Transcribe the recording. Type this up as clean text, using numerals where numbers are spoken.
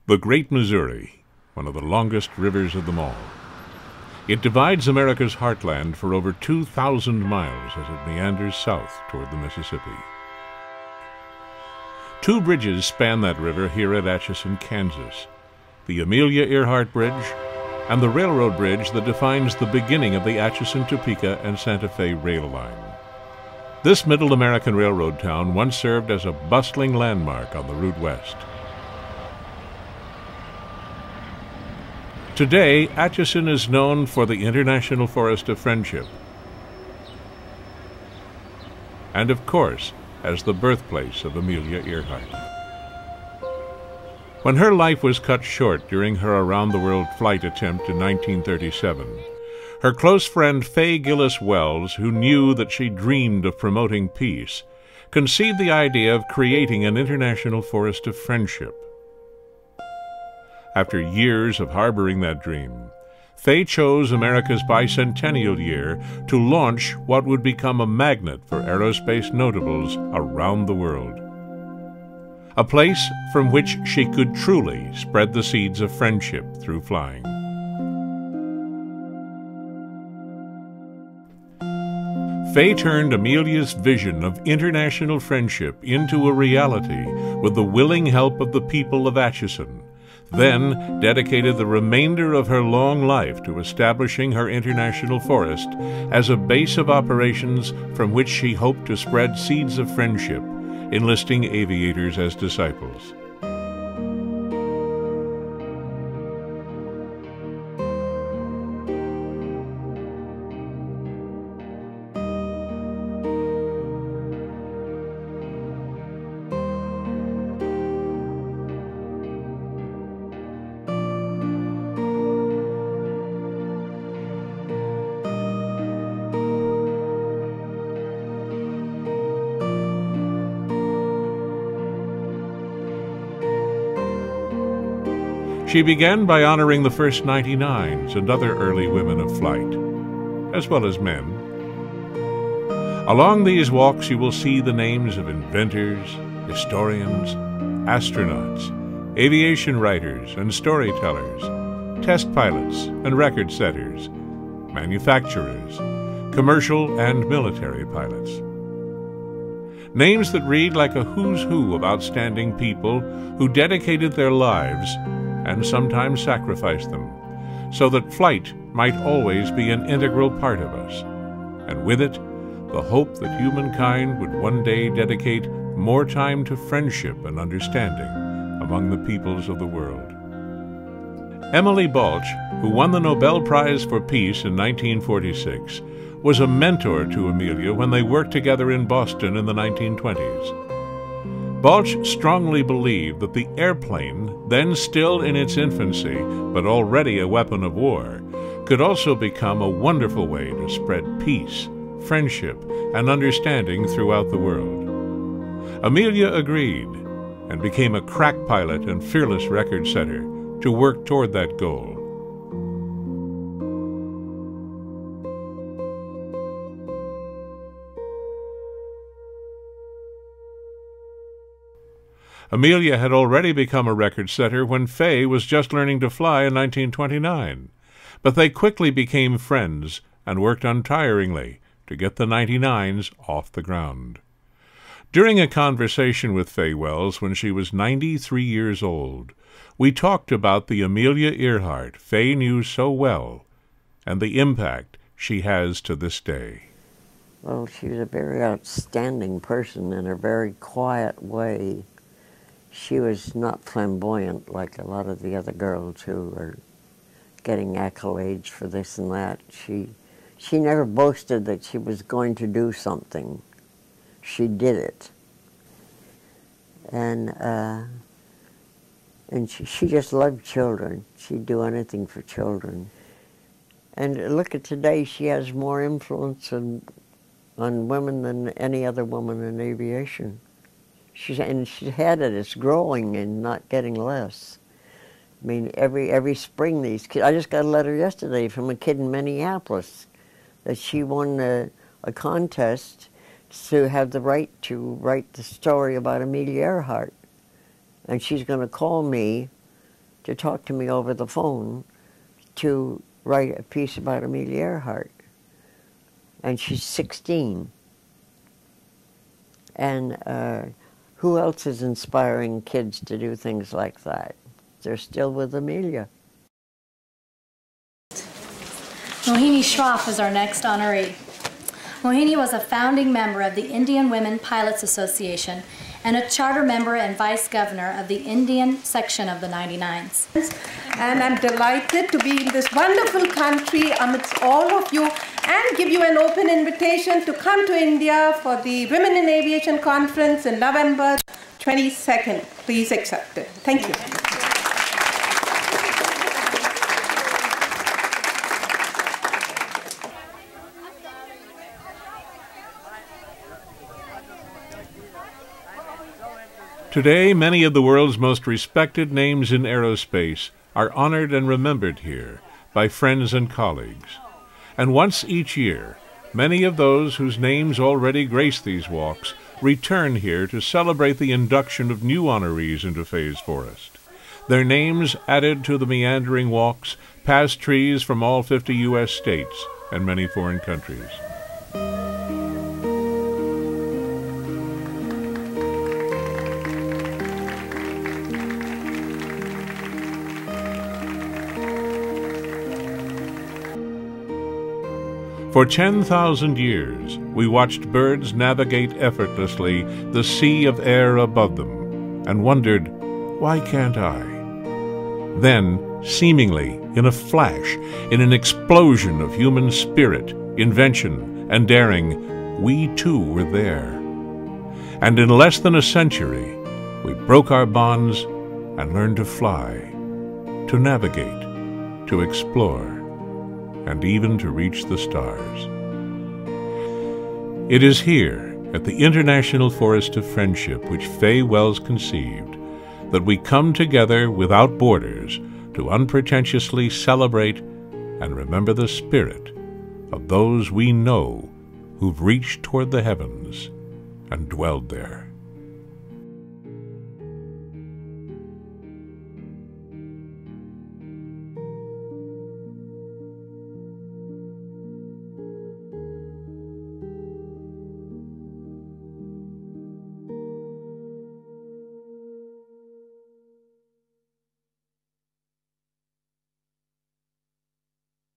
The Great Missouri, one of the longest rivers of them all. It divides America's heartland for over 2,000 miles as it meanders south toward the Mississippi. Two bridges span that river here at Atchison, Kansas. The Amelia Earhart Bridge and the railroad bridge that defines the beginning of the Atchison, Topeka, and Santa Fe rail line. This Middle American railroad town once served as a bustling landmark on the route west. Today, Atchison is known for the International Forest of Friendship, and of course, as the birthplace of Amelia Earhart. When her life was cut short during her around-the-world flight attempt in 1937, her close friend Fay Gillis Wells, who knew that she dreamed of promoting peace, conceived the idea of creating an international forest of friendship. After years of harboring that dream, Fay chose America's bicentennial year to launch what would become a magnet for aerospace notables around the world. A place from which she could truly spread the seeds of friendship through flying. Fay turned Amelia's vision of international friendship into a reality with the willing help of the people of Atchison, then dedicated the remainder of her long life to establishing her international forest as a base of operations from which she hoped to spread seeds of friendship, enlisting aviators as disciples. She began by honoring the first 99s and other early women of flight, as well as men. Along these walks you will see the names of inventors, historians, astronauts, aviation writers and storytellers, test pilots and record setters, manufacturers, commercial and military pilots. Names that read like a who's who of outstanding people who dedicated their lives and sometimes sacrificed them, so that flight might always be an integral part of us, and with it, the hope that humankind would one day dedicate more time to friendship and understanding among the peoples of the world. Emily Balch, who won the Nobel Prize for Peace in 1946, was a mentor to Amelia when they worked together in Boston in the 1920s. Balch strongly believed that the airplane, then still in its infancy, but already a weapon of war, could also become a wonderful way to spread peace, friendship, and understanding throughout the world. Amelia agreed and became a crack pilot and fearless record setter to work toward that goal. Amelia had already become a record setter when Fay was just learning to fly in 1929, but they quickly became friends and worked untiringly to get the 99s off the ground. During a conversation with Fay Wells when she was 93 years old, we talked about the Amelia Earhart Fay knew so well and the impact she has to this day. Well, she was a very outstanding person in a very quiet way. She was not flamboyant like a lot of the other girls who are getting accolades for this and that. She never boasted that she was going to do something. She did it. And she just loved children. She'd do anything for children. And look at today, she has more influence on women than any other woman in aviation. And she's had it, it's growing and not getting less. I mean, every spring these kids, I just got a letter yesterday from a kid in Minneapolis that she won a contest to have the right to write the story about Amelia Earhart. And she's going to call me to talk to me over the phone to write a piece about Amelia Earhart. And she's 16. And who else is inspiring kids to do things like that? They're still with Amelia. Mohini Shroff is our next honoree. Mohini was a founding member of the Indian Women Pilots Association and a charter member and vice governor of the Indian section of the 99s. And I'm delighted to be in this wonderful country amidst all of you and give you an open invitation to come to India for the Women in Aviation Conference in November 22nd. Please accept it. Thank you. Today, many of the world's most respected names in aerospace are honored and remembered here by friends and colleagues. And once each year, many of those whose names already grace these walks return here to celebrate the induction of new honorees into Faye's Forest. Their names added to the meandering walks past trees from all 50 U.S. states and many foreign countries. For 10,000 years, we watched birds navigate effortlessly the sea of air above them and wondered, why can't I? Then, seemingly in a flash, in an explosion of human spirit, invention, and daring, we too were there. And in less than a century, we broke our bonds and learned to fly, to navigate, to explore, and even to reach the stars. It is here, at the International Forest of Friendship, which Faye Wells conceived, that we come together without borders to unpretentiously celebrate and remember the spirit of those we know who've reached toward the heavens and dwelled there.